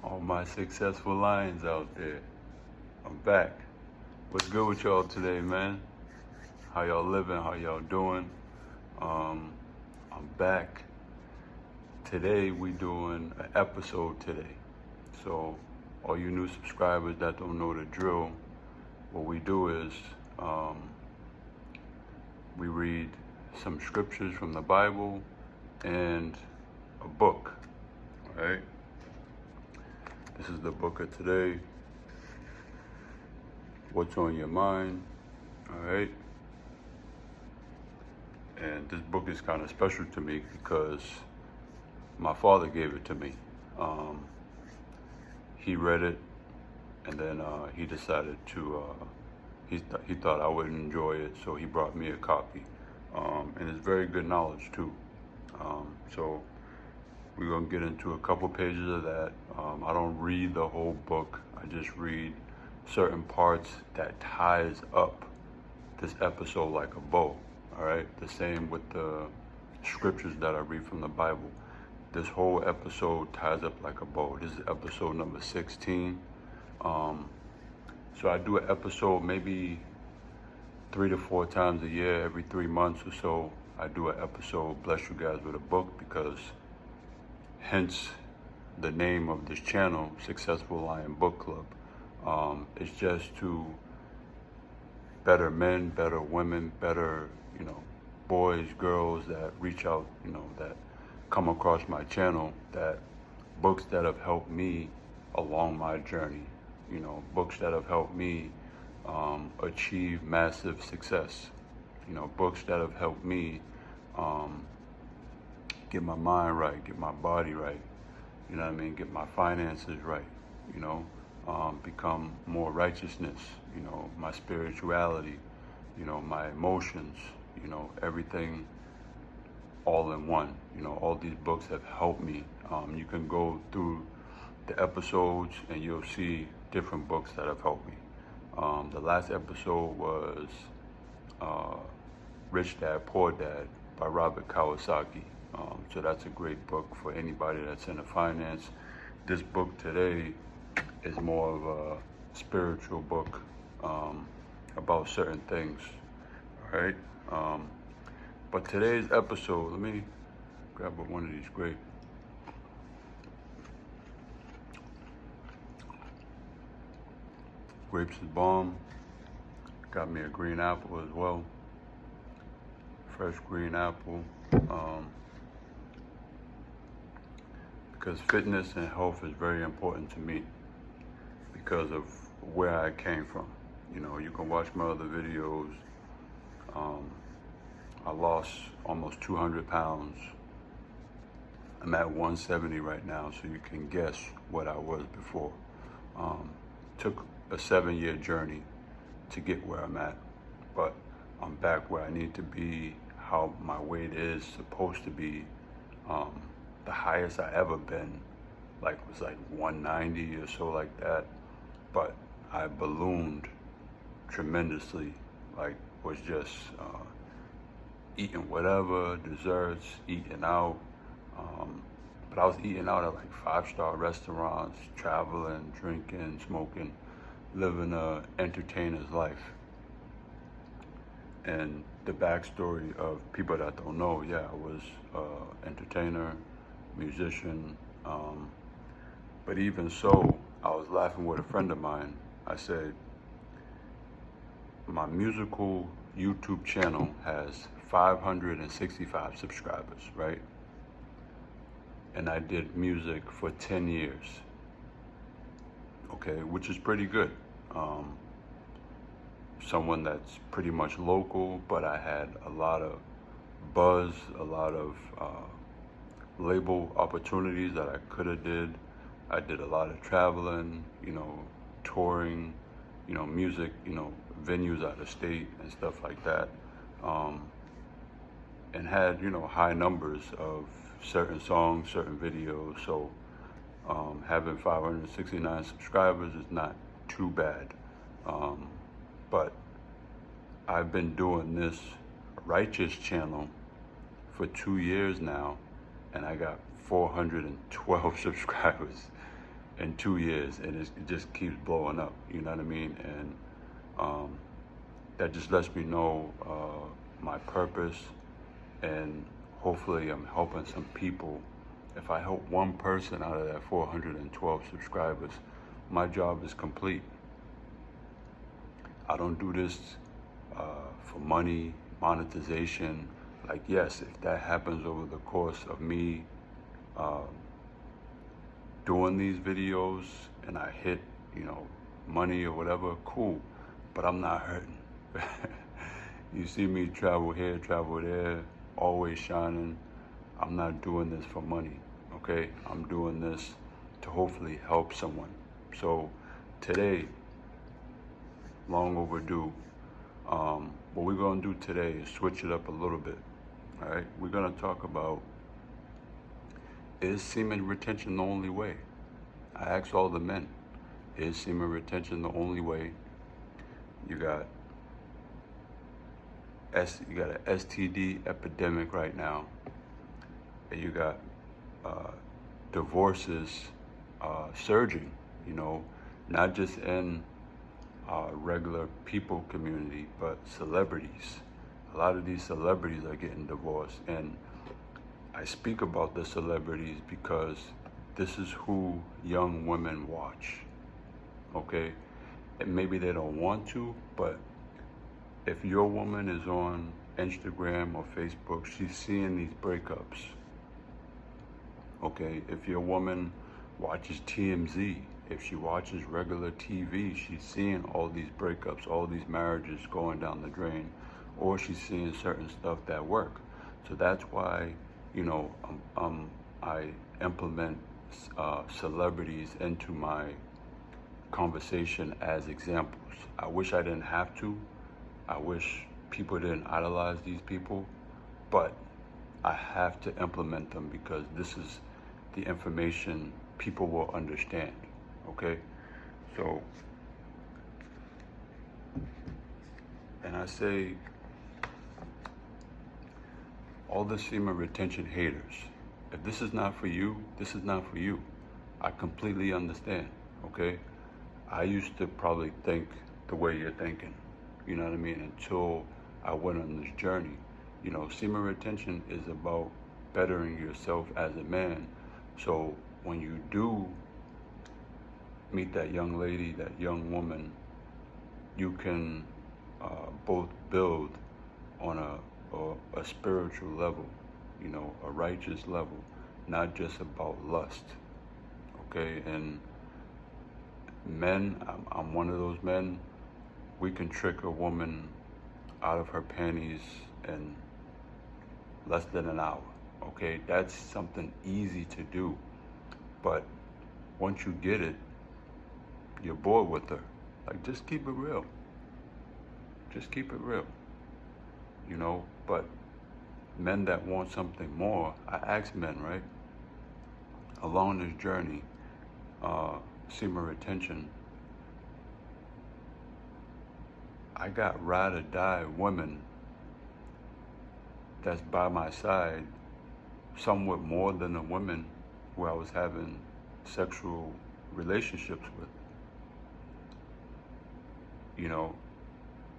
All my successful lions out there. I'm back. What's good with y'all today, man? How y'all living? How y'all doing? I'm back. Today we doing an episode today. So all you new subscribers that don't know the drill, what we do is we read some scriptures from the Bible and a book, all right? This is the book of today. What's on your mind, all right? And this book is kind of special to me because my father gave it to me. He read it, and then he decided to, he thought I would enjoy it, so he brought me a copy. And it's very good knowledge too. So we're gonna get into a couple pages of that. I don't read the whole book. I just read certain parts that ties up this episode like a bow, all right? The same with the scriptures that I read from the Bible. This whole episode ties up like a bow. This is episode number 16. So I do an episode maybe 3 to 4 times a year, every 3 months or so. I do an episode, bless you guys with a book, because hence the name of this channel, SuccessfulLion Book Club. It's just to better men, better women, better, boys, girls that reach out, that come across my channel, that books that have helped me along my journey, books that have helped me achieve massive success, books that have helped me get my mind right, get my body right, get my finances right, become more righteousness, my spirituality, my emotions, everything all in one. All these books have helped me. You can go through the episodes and you'll see different books that have helped me. The last episode was Rich Dad, Poor Dad by Robert Kiyosaki. So that's a great book for anybody that's into finance. This book today is more of a spiritual book about certain things, all right? But today's episode, let me grab one of these grapes. Grapes is bomb. Got me a green apple as well. Fresh green apple. Because fitness and health is very important to me because of where I came from. You can watch my other videos. I lost almost 200 pounds. I'm at 170 right now, so you can guess what I was before. Took a 7-year journey to get where I'm at, but I'm back where I need to be, how my weight is supposed to be. The highest I ever been was 190 or so like that, but I ballooned tremendously, was just eating whatever, desserts, eating out. But I was eating out at 5-star restaurants, traveling, drinking, smoking, living a entertainer's life. And the backstory of people that don't know, I was an entertainer, musician, but even so, I was laughing with a friend of mine. I said, my musical YouTube channel has 565 subscribers, right? And I did music for 10 years, okay, which is pretty good. Someone that's pretty much local, but I had a lot of buzz, a lot of label opportunities that I could have did. I did a lot of traveling, touring, music, venues out of state and stuff like that. And had, high numbers of certain songs, certain videos. So having 569 subscribers is not too bad. But I've been doing this righteous channel for 2 years now, and I got 412 subscribers. in 2 years, and it just keeps blowing up. You know what I mean? And that just lets me know my purpose, and hopefully I'm helping some people. If I help one person out of that 412 subscribers, my job is complete. I don't do this for money, monetization. Like, yes, if that happens over the course of me doing these videos and I hit, money or whatever, cool, but I'm not hurting. You see me travel here, travel there, always shining. I'm not doing this for money, okay? I'm doing this to hopefully help someone. So today, long overdue, what we're gonna do today is switch it up a little bit, all right? We're gonna talk about, is semen retention the only way? I asked all the men, is semen retention the only way? You got an STD epidemic right now, and you got divorces surging, not just in regular people community, but celebrities. A lot of these celebrities are getting divorced, and I speak about the celebrities because this is who young women watch, okay? And maybe they don't want to, but if your woman is on Instagram or Facebook, she's seeing these breakups, okay? If your woman watches TMZ, if she watches regular TV, she's seeing all these breakups, all these marriages going down the drain, or she's seeing certain stuff that work. So that's why, I implement celebrities into my conversation as examples. I wish I didn't have to. I wish people didn't idolize these people, but I have to implement them because this is the information people will understand, okay? So, and I say, all the semen retention haters, if this is not for you, this is not for you. I completely understand, okay? I used to probably think the way you're thinking, you know what I mean, until I went on this journey. Semen retention is about bettering yourself as a man. So when you do meet that young lady, that young woman, you can both build on a spiritual level, a righteous level, not just about lust, okay? And men, I'm one of those men, we can trick a woman out of her panties in less than an hour, okay? That's something easy to do, but once you get it, you're bored with her. Like, just keep it real. Just keep it real, but men that want something more, I ask men, right, along this journey, semen retention, I got ride or die women that's by my side somewhat more than the women who I was having sexual relationships with.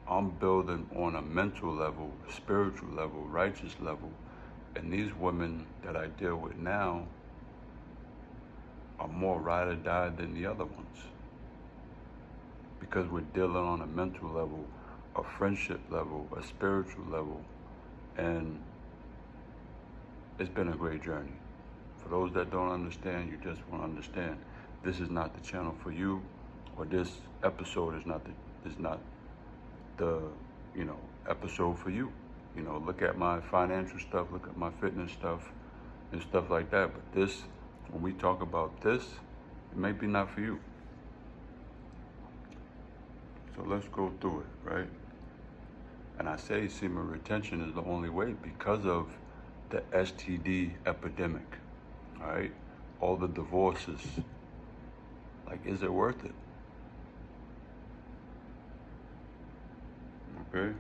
I'm building on a mental level, spiritual level, righteous level, and these women that I deal with now are more ride or die than the other ones, because we're dealing on a mental level, a friendship level, a spiritual level, and it's been a great journey. For those that don't understand, you just want to understand, this is not the channel for you, or this episode is not the episode for you. Look at my financial stuff, look at my fitness stuff and stuff like that. But this, when we talk about this, it may be not for you. So let's go through it, right? And I say semen retention is the only way because of the STD epidemic, all right? All the divorces. Like, is it worth it? Okay?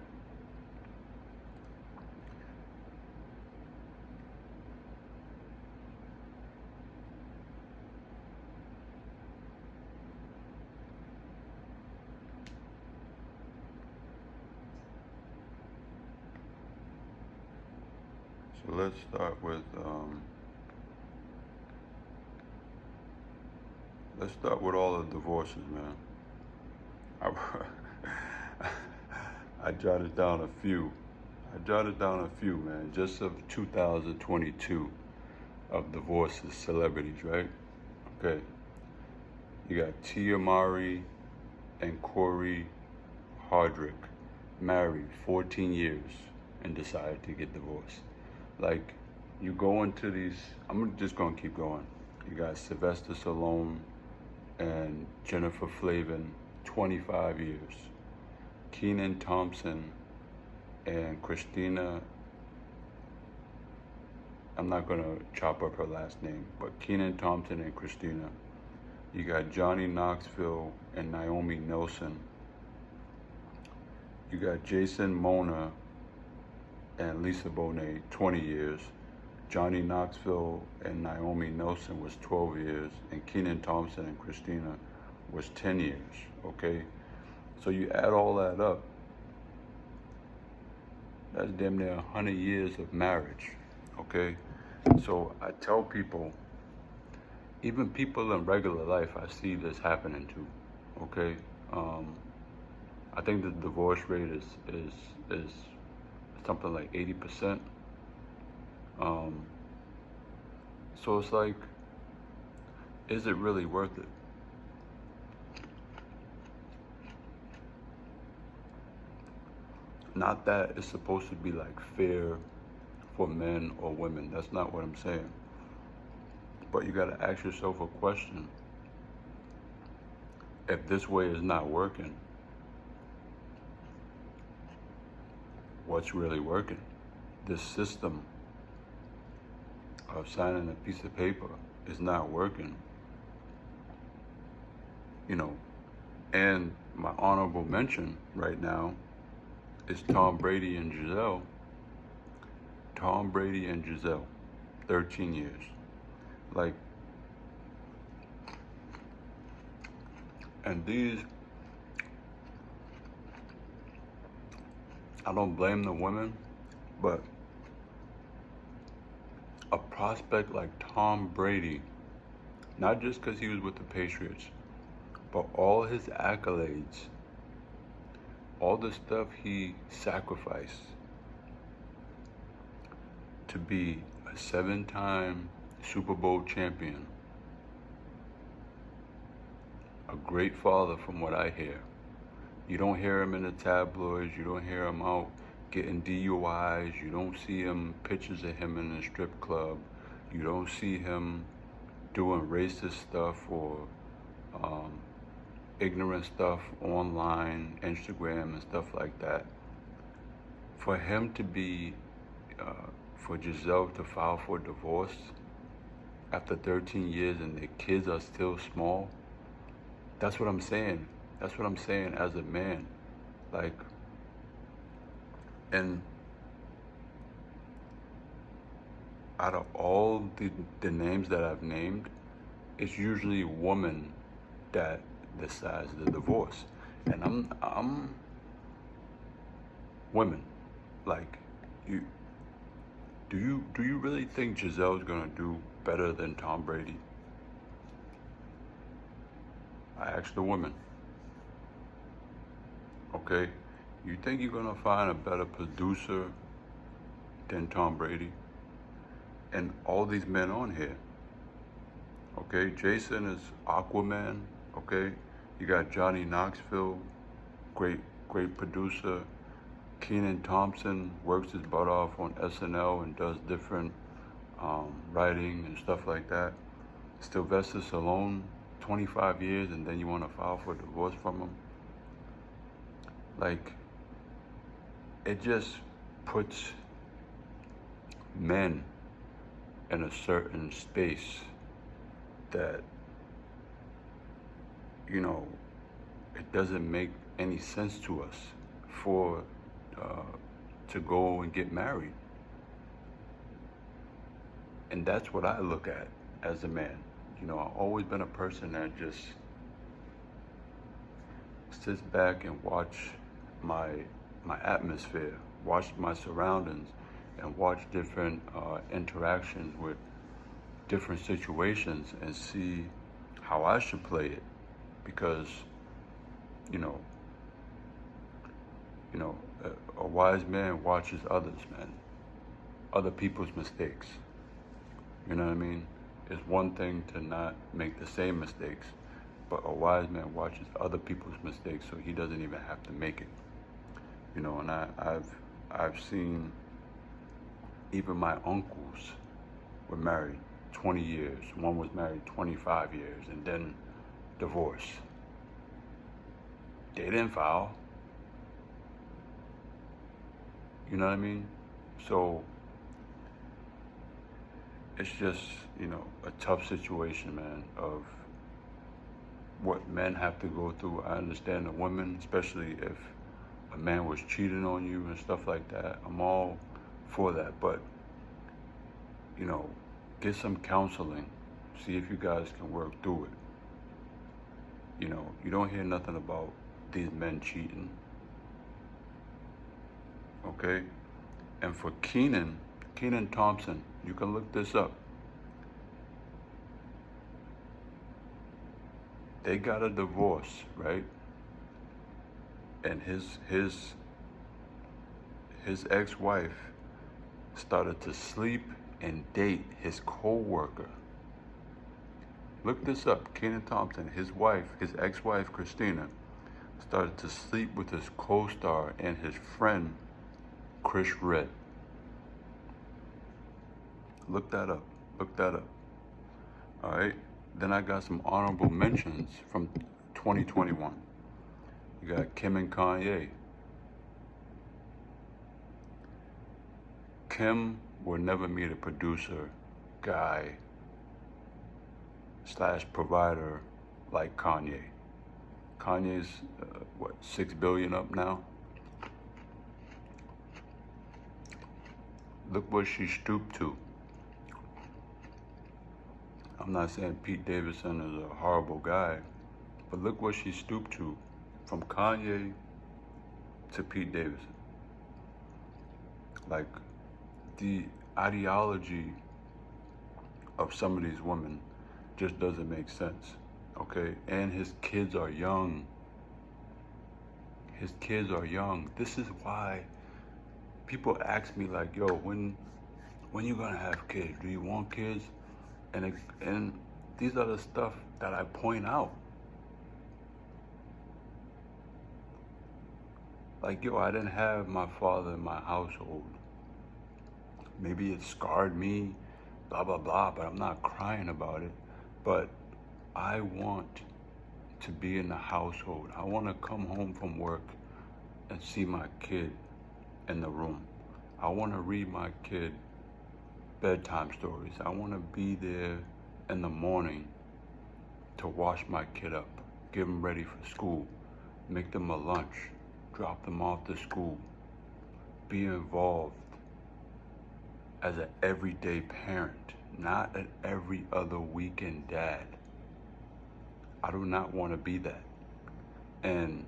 So let's start with all the divorces, man. I jotted down a few. Man, just of 2022 of divorces, celebrities, right? Okay. You got Tia Mowry and Corey Hardrick, married 14 years and decided to get divorced. Like, you go into these, I'm just gonna keep going. You got Sylvester Stallone and Jennifer Flavin, 25 years. Kenan Thompson and Christina, I'm not gonna chop up her last name, but Kenan Thompson and Christina. You got Johnny Knoxville and Naomi Nelson. You got Jason Mona and Lisa Bonet, 20 years. Johnny Knoxville and Naomi Nelson was 12 years, and Kenan Thompson and Christina was 10 years, okay? So you add all that up, that's damn near 100 years of marriage, okay? So I tell people, even people in regular life, I see this happening to, okay? I think the divorce rate is something like 80%. So it's like, is it really worth it? Not that it's supposed to be like fair for men or women. That's not what I'm saying. But you gotta ask yourself a question. If this way is not working, what's really working? This system of signing a piece of paper is not working. You know, and my honorable mention right now is Tom Brady and Giselle. Tom Brady and Giselle, 13 years. Like, and these, I don't blame the women, but a prospect like Tom Brady, not just because he was with the Patriots, but all his accolades, all the stuff he sacrificed to be a 7-time Super Bowl champion, a great father from what I hear. You don't hear him in the tabloids, you don't hear him out getting DUIs, you don't see him, pictures of him in a strip club, you don't see him doing racist stuff or ignorant stuff online, Instagram and stuff like that. For him to be, for Giselle to file for divorce after 13 years and their kids are still small, that's what I'm saying. That's what I'm saying as a man. Like, and out of all the names that I've named, it's usually a woman that decides the divorce. And I'm women. Like, do you really think Giselle's gonna do better than Tom Brady? I asked the woman. Okay, you think you're gonna find a better producer than Tom Brady? And all these men on here. Okay, Jason is Aquaman. Okay, you got Johnny Knoxville, great producer. Kenan Thompson works his butt off on SNL and does different writing and stuff like that. Sylvester Stallone, 25 years, and then you want to file for divorce from him? Like, it just puts men in a certain space that, you know, it doesn't make any sense to us for to go and get married. And that's what I look at as a man. You know, I've always been a person that just sits back and watch my atmosphere, watch my surroundings, and watch different interactions with different situations and see how I should play it, because you know, a wise man watches others, man, other people's mistakes. You know what I mean? It's one thing to not make the same mistakes, but a wise man watches other people's mistakes so he doesn't even have to make it. You know, and I've seen even my uncles were married 20 years. One was married 25 years and then divorced. They didn't file. You know what I mean? So it's just, a tough situation, man, of what men have to go through. I understand the women, especially if a man was cheating on you and stuff like that. I'm all for that, but get some counseling. See if you guys can work through it. You don't hear nothing about these men cheating. Okay? And for Kenan Thompson, you can look this up. They got a divorce, right? And his ex-wife started to sleep and date his co-worker. Look this up. Kenan Thompson, his ex-wife Christina, started to sleep with his co-star and his friend Chris Red. Look that up. All right. Then I got some honorable mentions from 2021. You got Kim and Kanye. Kim will never meet a producer, guy, / provider like Kanye. Kanye's, 6 billion up now? Look what she stooped to. I'm not saying Pete Davidson is a horrible guy, but look what she stooped to, from Kanye to Pete Davidson. Like, the ideology of some of these women just doesn't make sense, okay? And his kids are young. This is why people ask me, like, yo, when you gonna have kids? Do you want kids? And these are the stuff that I point out. Like, yo, I didn't have my father in my household. Maybe it scarred me, blah, blah, blah, but I'm not crying about it. But I want to be in the household. I want to come home from work and see my kid in the room. I want to read my kid bedtime stories. I want to be there in the morning to wash my kid up, get him ready for school, make them a lunch, drop them off to school, be involved as an everyday parent, not an every other weekend dad. I do not want to be that. And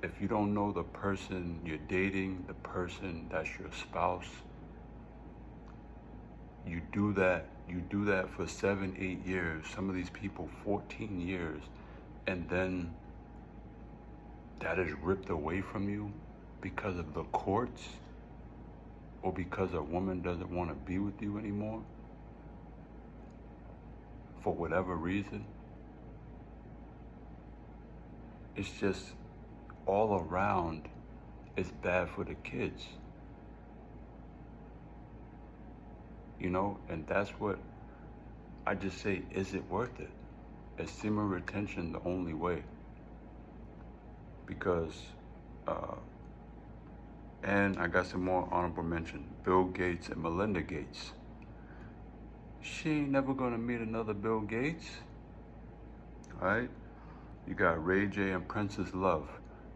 if you don't know the person you're dating, the person that's your spouse, you do that for 7, 8 years, some of these people 14 years, and then that is ripped away from you because of the courts, or because a woman doesn't want to be with you anymore for whatever reason. It's just all around, it's bad for the kids. And that's what I just say, is it worth it? Is semen retention the only way? Because, and I got some more honorable mention. Bill Gates and Melinda Gates. She ain't never gonna meet another Bill Gates. All right? You got Ray J and Princess Love.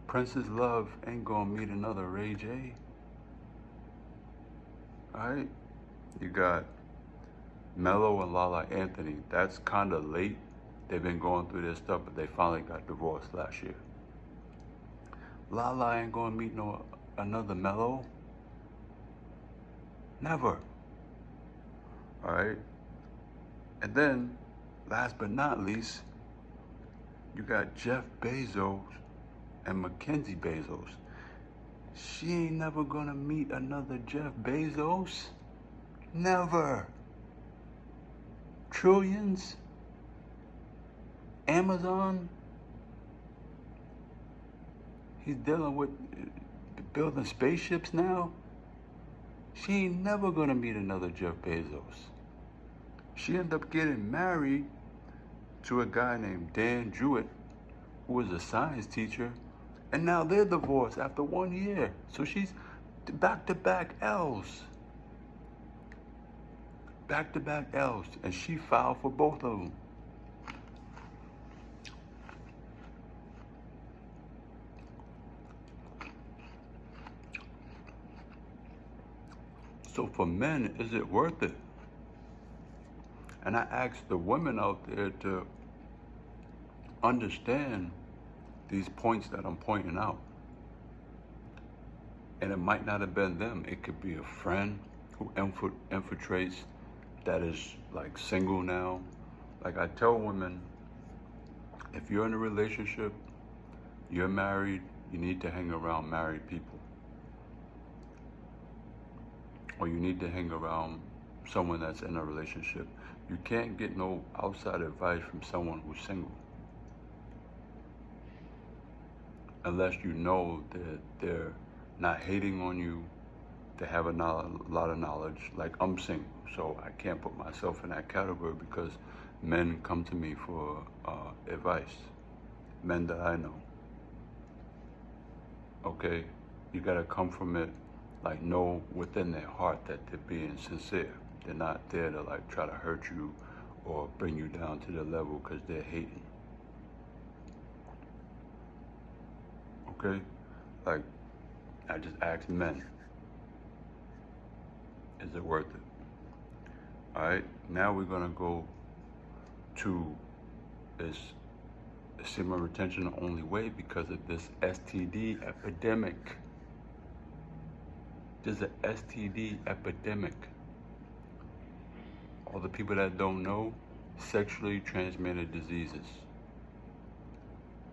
Princess Love ain't gonna meet another Ray J. All right? You got Mello and Lala Anthony. That's kind of late. They've been going through their stuff, but they finally got divorced last year. Lala ain't gonna meet another Mello. Never. All right? And then, last but not least, you got Jeff Bezos and Mackenzie Bezos. She ain't never gonna meet another Jeff Bezos. Never. Trillions? Amazon? He's dealing with building spaceships now. She ain't never gonna meet another Jeff Bezos. She ended up getting married to a guy named Dan Jewett, who was a science teacher, and now they're divorced after 1 year. So she's back-to-back L's. Back-to-back L's, and she filed for both of them. So for men, is it worth it? And I asked the women out there to understand these points that I'm pointing out. And it might not have been them. It could be a friend who infiltrates that is like single now. Like I tell women, if you're in a relationship, you're married, you need to hang around married people. Or you need to hang around someone that's in a relationship. You can't get no outside advice from someone who's single. Unless you know that they're not hating on you, they have a lot of knowledge. Like I'm single, so I can't put myself in that category because men come to me for advice. Men that I know. Okay, you gotta come from it, like know within their heart that they're being sincere. They're not there to like try to hurt you or bring you down to their level because they're hating. Okay, like I just asked men, is it worth it? All right, now we're gonna go to is semen retention the only way because of this STD epidemic. There's an STD epidemic. All the people that don't know, sexually transmitted diseases.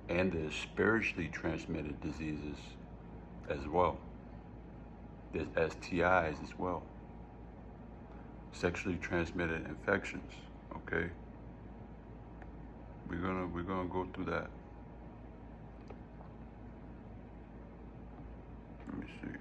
And there's spiritually transmitted diseases as well. There's STIs as well. Sexually transmitted infections, okay? We're gonna go through that. Let me see.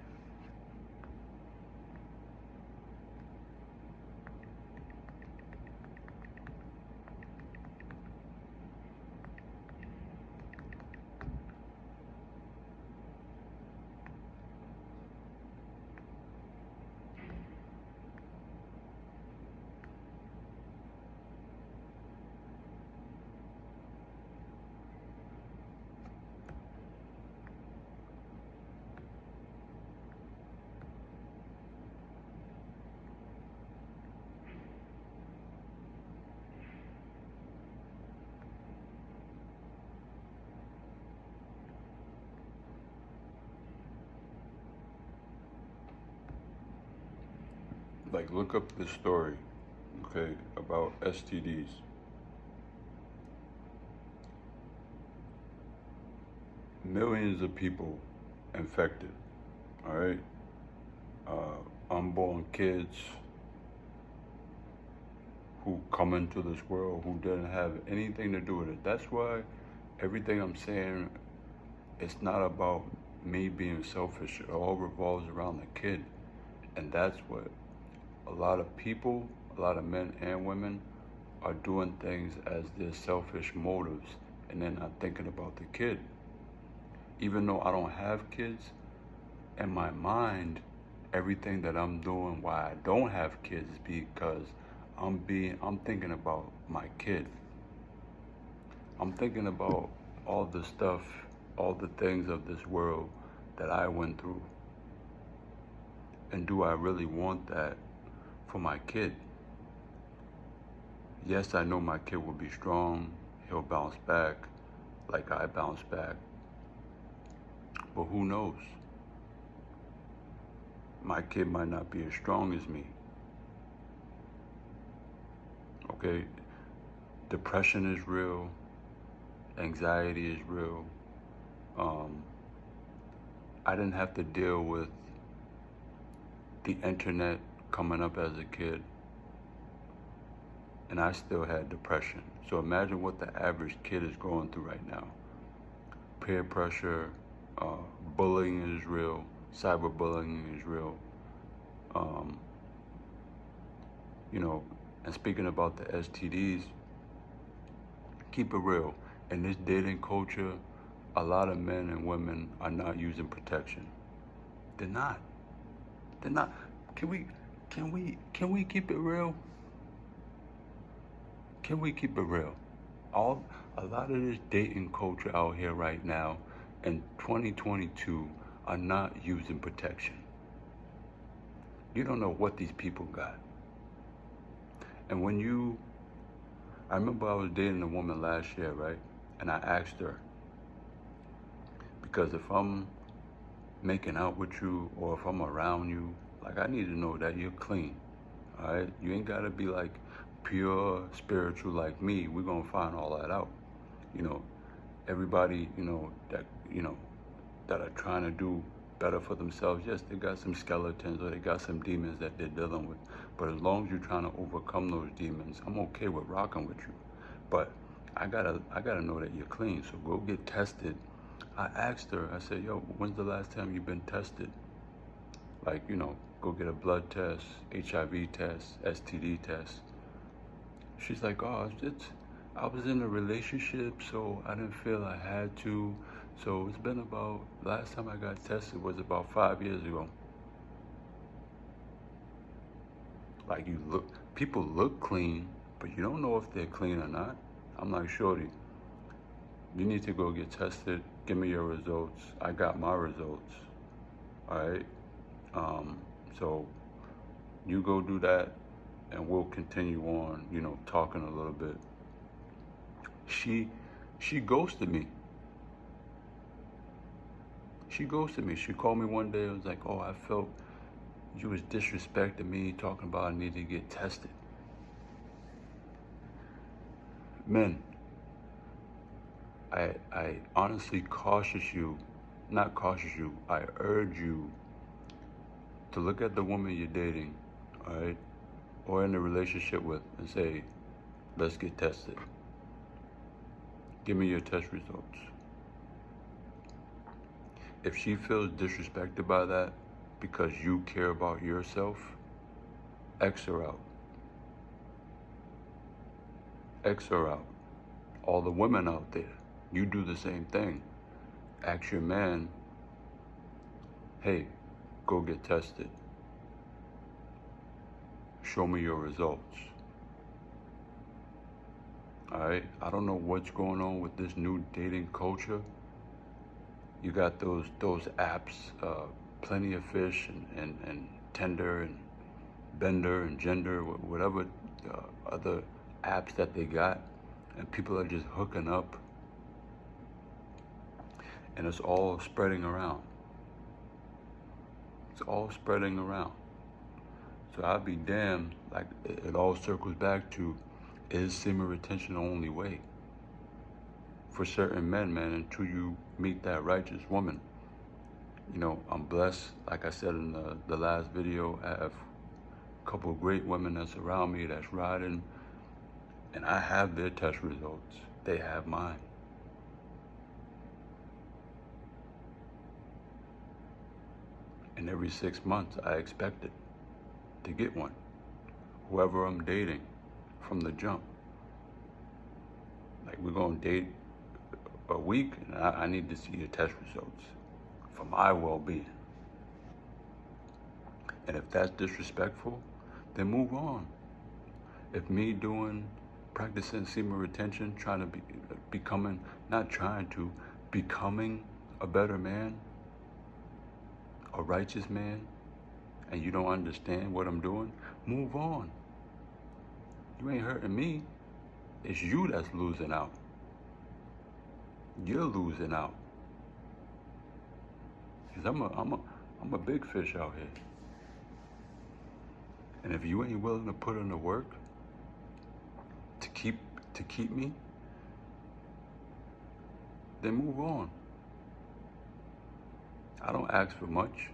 Like look up this story, okay, about STDs. Millions of people infected, all right? Unborn kids who come into this world who didn't have anything to do with it. That's why everything I'm saying, it's not about me being selfish. It all revolves around the kid. And that's what a lot of people, a lot of men and women are doing things as their selfish motives and they're not thinking about the kid. Even though I don't have kids, in my mind, everything that I'm doing why I don't have kids is because I'm thinking about my kid. I'm thinking about all the stuff, all the things of this world that I went through. And do I really want that for my kid? Yes, I know my kid will be strong. He'll bounce back like I bounced back. But who knows? my kid might not be as strong as me. Okay? Depression is real. Anxiety is real. I didn't have to deal with the internet coming up as a kid, and I still had depression. So imagine what the average kid is going through right now. Peer pressure, bullying is real, cyberbullying is real. And speaking about the STDs, keep it real. In this dating culture, a lot of men and women are not using protection. They're not. They're not. Can we keep it real? Can we keep it real? A lot of this dating culture out here right now in 2022 are not using protection. You don't know what these people got. And I remember I was dating a woman last year, right? And I asked her, because if I'm making out with you or if I'm around you, like, I need to know that you're clean, all right? You ain't gotta be like pure spiritual like me. We're gonna find all that out. Everybody, that are trying to do better for themselves, yes, they got some skeletons or they got some demons that they're dealing with. But as long as you're trying to overcome those demons, I'm okay with rocking with you. But I gotta know that you're clean. So go get tested. I asked her, I said, yo, when's the last time you've been tested? Like, go get a blood test, HIV test, STD test. She's like, oh, I was in a relationship, so I didn't feel I had to. So it's been last time I got tested was about 5 years ago. Like, people look clean, but you don't know if they're clean or not. I'm like, shorty, you need to go get tested. Give me your results. I got my results. All right. So you go do that, and we'll continue on, talking a little bit. She ghosted me. She ghosted me. She called me one day and was like, oh, I felt you was disrespecting me, talking about I need to get tested. Men, I honestly I urge you to look at the woman you're dating, all right, or in a relationship with, and say, let's get tested. Give me your test results. If she feels disrespected by that because you care about yourself, X her out. X her out. All the women out there, you do the same thing. Ask your man, hey, go get tested. Show me your results. All right? I don't know what's going on with this new dating culture. You got those apps, Plenty of Fish and Tinder and Bender and Gender, whatever other apps that they got, and people are just hooking up, and it's all spreading around. It's all spreading around. So I'd be damned, like it all circles back to, is semen retention the only way? For certain men, man, until you meet that righteous woman. I'm blessed, like I said in the last video, I have a couple of great women that's around me that's riding, and I have their test results. They have mine. And every 6 months, I expect it to get one. Whoever I'm dating from the jump. Like, we're gonna date a week, and I need to see your test results for my well-being. And if that's disrespectful, then move on. If me practicing semen retention, becoming a better man, a righteous man, and you don't understand what I'm doing, move on. You ain't hurting me. It's you that's losing out. You're losing out. Because I'm a big fish out here. And if you ain't willing to put in the work to keep me, then move on. I don't ask for much,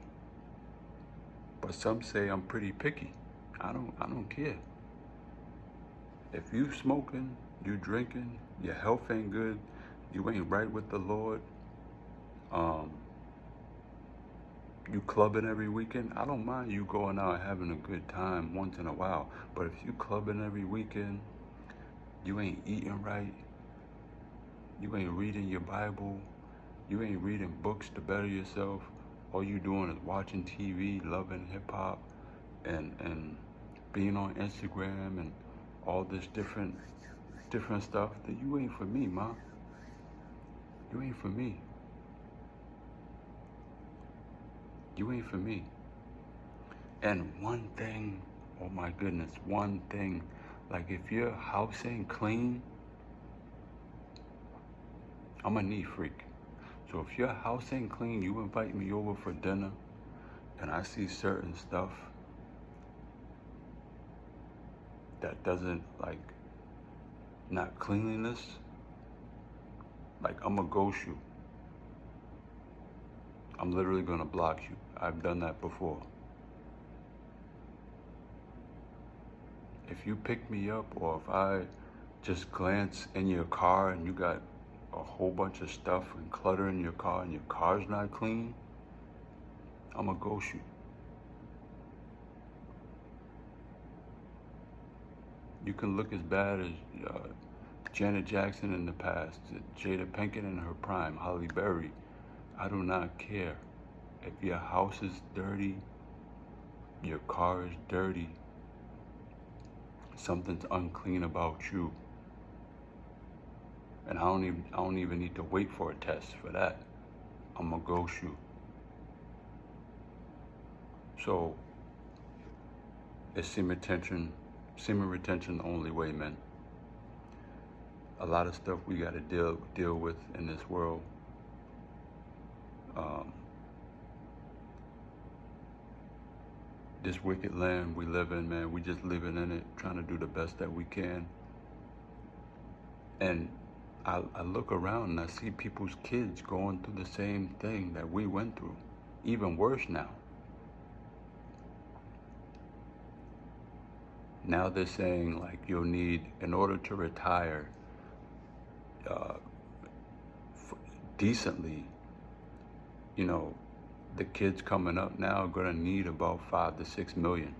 but some say I'm pretty picky. I don't care. If you smoking, you drinking, your health ain't good, you ain't right with the Lord, you clubbing every weekend, I don't mind you going out and having a good time once in a while. But if you clubbing every weekend, you ain't eating right, you ain't reading your Bible, you ain't reading books to better yourself, all you doing is watching TV, loving hip hop, and being on Instagram and all this different stuff, then you ain't for me, ma. You ain't for me. You ain't for me. And one thing, oh my goodness, one thing, like if your house ain't clean, I'm a neat freak. So if your house ain't clean, you invite me over for dinner, and I see certain stuff that doesn't, like, not cleanliness, like, I'm a ghost you. I'm literally gonna block you. I've done that before. If you pick me up, or if I just glance in your car and you got a whole bunch of stuff and clutter in your car and your car's not clean, I'm gonna ghost you. You can look as bad as Janet Jackson in the past, Jada Pinkett in her prime, Halle Berry. I do not care. If your house is dirty, your car is dirty, something's unclean about you. And I don't even need to wait for a test for that. I'm gonna ghost you. So it's semen retention the only way, man. A lot of stuff we gotta deal with in this world. This wicked land we live in, man, we just living in it, trying to do the best that we can. And I look around and I see people's kids going through the same thing that we went through, even worse now. Now they're saying, like, you'll need, in order to retire decently, you know, the kids coming up now are gonna need about 5 to 6 million.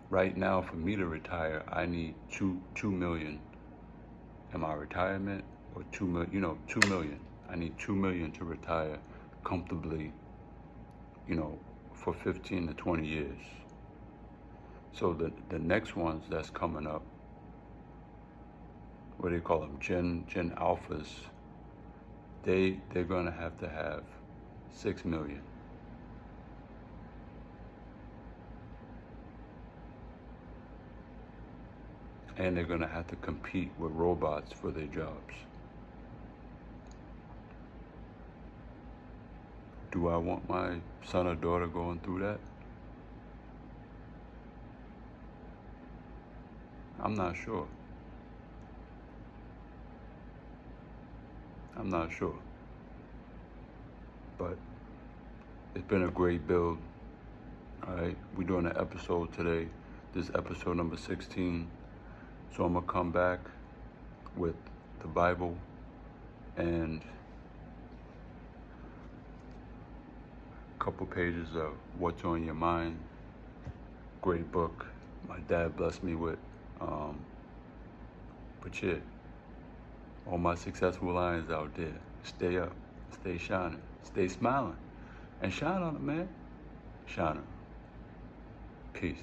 Right now, for me to retire, I need 2 million in my retirement, or 2 million, 2 million. I need 2 million to retire comfortably, for 15 to 20 years. So the next ones that's coming up, what do you call them, Gen Alphas, they're gonna have to have 6 million. And they're gonna have to compete with robots for their jobs. Do I want my son or daughter going through that? I'm not sure. I'm not sure. But it's been a great build. All right, we're doing an episode today. This is episode number 16. So I'm gonna come back with the Bible and a couple pages of What's on Your Mind. Great book my dad blessed me with. But yeah, all my successful lions out there, stay up, stay shining, stay smiling, and shine on it, man. Shine on it. Peace.